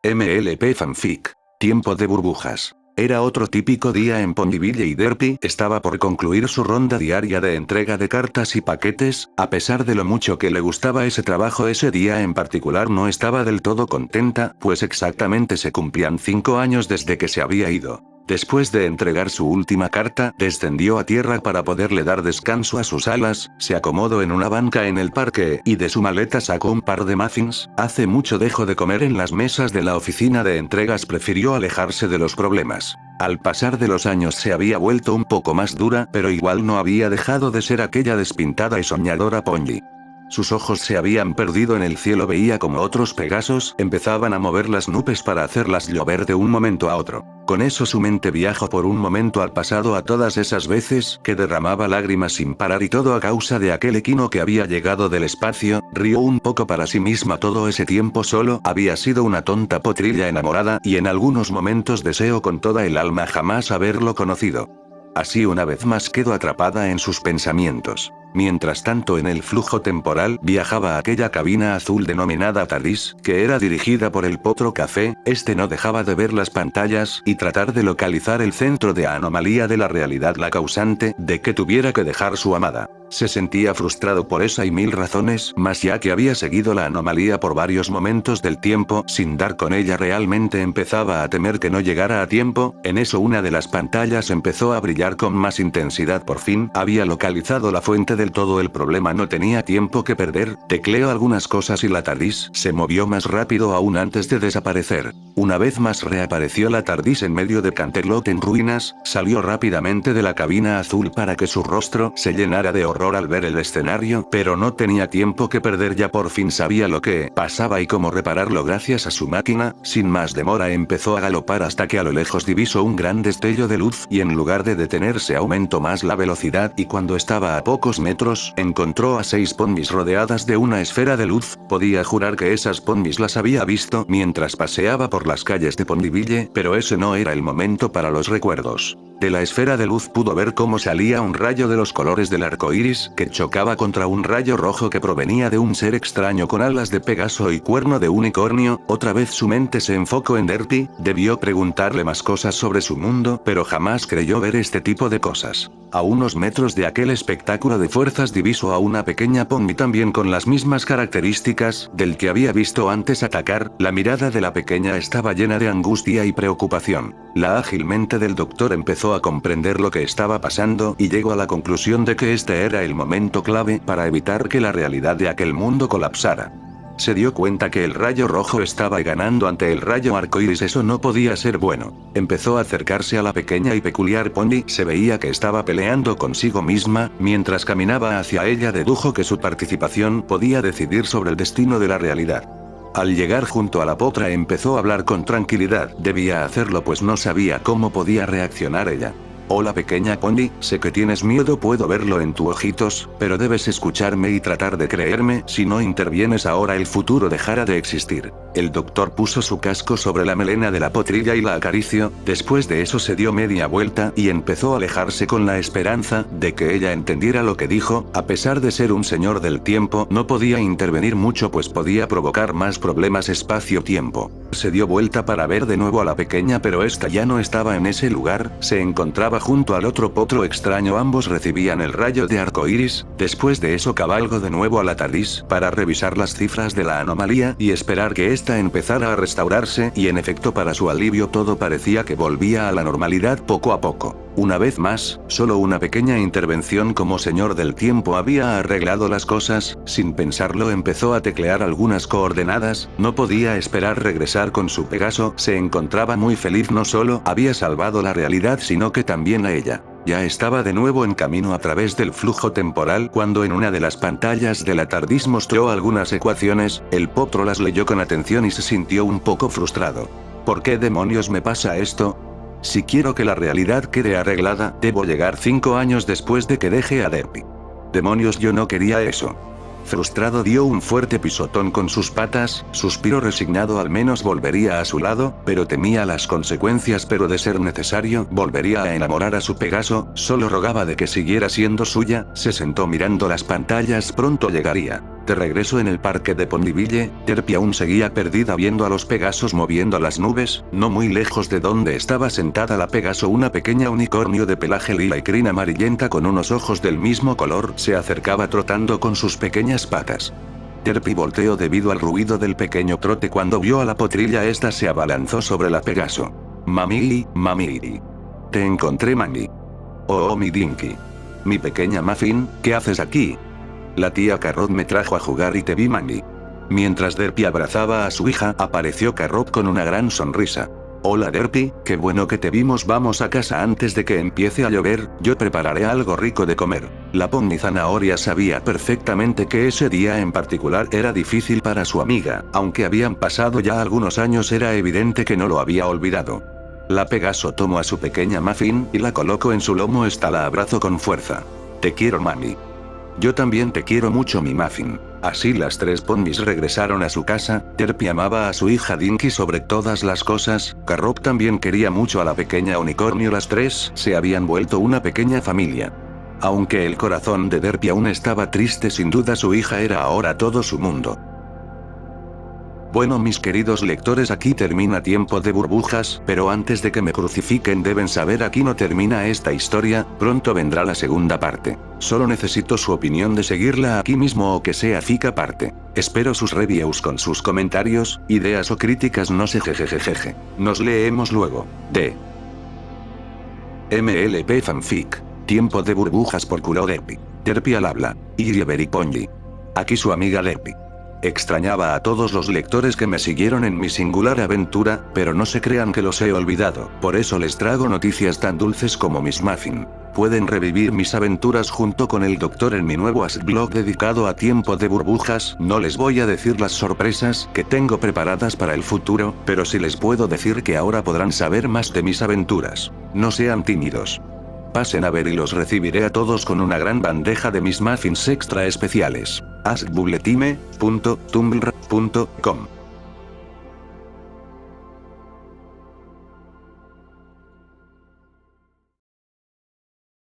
MLP Fanfic. Tiempo de burbujas. Era otro típico día en Ponyville y Derpy estaba por concluir su ronda diaria de entrega de cartas y paquetes. A pesar de lo mucho que le gustaba ese trabajo, ese día en particular no estaba del todo contenta, pues exactamente se cumplían 5 años desde que se había ido. Después de entregar su última carta, descendió a tierra para poderle dar descanso a sus alas, se acomodó en una banca en el parque, y de su maleta sacó un par de muffins. Hace mucho dejó de comer en las mesas de la oficina de entregas, prefirió alejarse de los problemas. Al pasar de los años se había vuelto un poco más dura, pero igual no había dejado de ser aquella despintada y soñadora Pony. Sus ojos se habían perdido en el cielo, veía como otros Pegasos empezaban a mover las nubes para hacerlas llover de un momento a otro. Con eso su mente viajó por un momento al pasado, a todas esas veces que derramaba lágrimas sin parar, y todo a causa de aquel equino que había llegado del espacio. Rió un poco para sí misma. Todo ese tiempo solo había sido una tonta potrilla enamorada, y en algunos momentos deseo con toda el alma jamás haberlo conocido. Así una vez más quedó atrapada en sus pensamientos. Mientras tanto, en el flujo temporal viajaba aquella cabina azul denominada TARDIS, que era dirigida por el Potro Café. Este no dejaba de ver las pantallas y tratar de localizar el centro de anomalía de la realidad, la causante de que tuviera que dejar su amada. Se sentía frustrado por esa y mil razones más, ya que había seguido la anomalía por varios momentos del tiempo sin dar con ella. Realmente empezaba a temer que no llegara a tiempo. En eso una de las pantallas empezó a brillar con más intensidad. Por fin había localizado la fuente del todo el problema, no tenía tiempo que perder. Tecleó algunas cosas y la TARDIS se movió más rápido aún antes de desaparecer. Una vez más reapareció la TARDIS en medio de Canterlot en ruinas. Salió rápidamente de la cabina azul para que su rostro se llenara de horror al ver el escenario, pero no tenía tiempo que perder. Ya por fin sabía lo que pasaba y cómo repararlo gracias a su máquina. Sin más demora empezó a galopar hasta que a lo lejos divisó un gran destello de luz, y en lugar de detenerse aumentó más la velocidad, y cuando estaba a pocos metros encontró a 6 ponies rodeadas de una esfera de luz. Podía jurar que esas ponies las había visto mientras paseaba por las calles de Ponyville, pero ese no era el momento para los recuerdos. De la esfera de luz pudo ver cómo salía un rayo de los colores del arco iris, que chocaba contra un rayo rojo que provenía de un ser extraño con alas de Pegaso y cuerno de unicornio. Otra vez su mente se enfocó en Derpy. Debió preguntarle más cosas sobre su mundo, pero jamás creyó ver este tipo de cosas. A unos metros de aquel espectáculo de fuerzas divisó a una pequeña pony también con las mismas características del que había visto antes atacar. La mirada de la pequeña estaba llena de angustia y preocupación. La ágil mente del doctor empezó a comprender lo que estaba pasando y llegó a la conclusión de que este era el momento clave para evitar que la realidad de aquel mundo colapsara. Se dio cuenta que el rayo rojo estaba ganando ante el rayo arcoíris. Eso no podía ser bueno. Empezó a acercarse a la pequeña y peculiar pony. Se veía que estaba peleando consigo misma. Mientras caminaba hacia ella, dedujo que su participación podía decidir sobre el destino de la realidad. Al llegar junto a la potra empezó a hablar con tranquilidad. Debía hacerlo pues no sabía cómo podía reaccionar ella. Hola pequeña pony, sé que tienes miedo, puedo verlo en tus ojitos, pero debes escucharme y tratar de creerme. Si no intervienes ahora, el futuro dejará de existir. El doctor puso su casco sobre la melena de la potrilla y la acarició. Después de eso se dio media vuelta y empezó a alejarse con la esperanza de que ella entendiera lo que dijo. A pesar de ser un señor del tiempo, no podía intervenir mucho pues podía provocar más problemas espacio-tiempo. Se dio vuelta para ver de nuevo a la pequeña, pero esta ya no estaba en ese lugar, se encontraba junto al otro potro extraño. Ambos recibían el rayo de arco iris. Después de eso cabalgó de nuevo a la TARDIS para revisar las cifras de la anomalía y esperar que ésta empezara a restaurarse, y en efecto, para su alivio, todo parecía que volvía a la normalidad poco a poco. Una vez más, solo una pequeña intervención como señor del tiempo había arreglado las cosas. Sin pensarlo empezó a teclear algunas coordenadas. No podía esperar regresar con su Pegaso. Se encontraba muy feliz, no solo había salvado la realidad sino que también a ella. Ya estaba de nuevo en camino a través del flujo temporal cuando en una de las pantallas de la TARDIS mostró algunas ecuaciones. El potro las leyó con atención y se sintió un poco frustrado. ¿Por qué demonios me pasa esto? Si quiero que la realidad quede arreglada, debo llegar 5 años después de que deje a Derpy. Demonios, yo no quería eso. Frustrado dio un fuerte pisotón con sus patas, suspiró resignado. Al menos volvería a su lado, pero temía las consecuencias. Pero de ser necesario, volvería a enamorar a su Pegaso. Solo rogaba de que siguiera siendo suya. Se sentó mirando las pantallas. Pronto llegaría. De regreso en el parque de Ponyville, Derpy aún seguía perdida viendo a los Pegasos moviendo las nubes, no muy lejos de donde estaba sentada la Pegaso, una pequeña unicornio de pelaje lila y crin amarillenta con unos ojos del mismo color, se acercaba trotando con sus pequeñas patas. Derpy volteó debido al ruido del pequeño trote cuando vio a la potrilla. Esta se abalanzó sobre la Pegaso. Mami, mami. Te encontré, mami. Oh, mi Dinky. Mi pequeña Muffin, ¿qué haces aquí? La tía Carrot me trajo a jugar y te vi, mami. Mientras Derpy abrazaba a su hija, apareció Carrot con una gran sonrisa. Hola Derpy, qué bueno que te vimos. Vamos a casa antes de que empiece a llover, yo prepararé algo rico de comer. La Pony Zanahoria sabía perfectamente que ese día en particular era difícil para su amiga, aunque habían pasado ya algunos años, era evidente que no lo había olvidado. La Pegaso tomó a su pequeña Muffin y la colocó en su lomo. Esta la abrazó con fuerza. Te quiero, mami. Yo también te quiero mucho, mi Muffin. Así las tres ponies regresaron a su casa. Derpy amaba a su hija Dinky sobre todas las cosas. Carrot también quería mucho a la pequeña unicornio. Las tres se habían vuelto una pequeña familia. Aunque el corazón de Derpy aún estaba triste, sin duda su hija era ahora todo su mundo. Bueno, mis queridos lectores, aquí termina Tiempo de Burbujas, pero antes de que me crucifiquen deben saber, aquí no termina esta historia, pronto vendrá la segunda parte. Solo necesito su opinión de seguirla aquí mismo o que sea fica parte. Espero sus reviews con sus comentarios, ideas o críticas, no sé, jejejejeje. Nos leemos luego. De MLP Fanfic. Tiempo de Burbujas por culo Derpy. Derpy al habla. Irieberry Ponji. Aquí su amiga Derpy. Extrañaba a todos los lectores que me siguieron en mi singular aventura, pero no se crean que los he olvidado, por eso les traigo noticias tan dulces como mis Muffin. Pueden revivir mis aventuras junto con el doctor en mi nuevo blog dedicado a Tiempo de Burbujas. No les voy a decir las sorpresas que tengo preparadas para el futuro, pero sí les puedo decir que ahora podrán saber más de mis aventuras. No sean tímidos. Pasen a ver y los recibiré a todos con una gran bandeja de mis muffins extra especiales. askbulletime.tumblr.com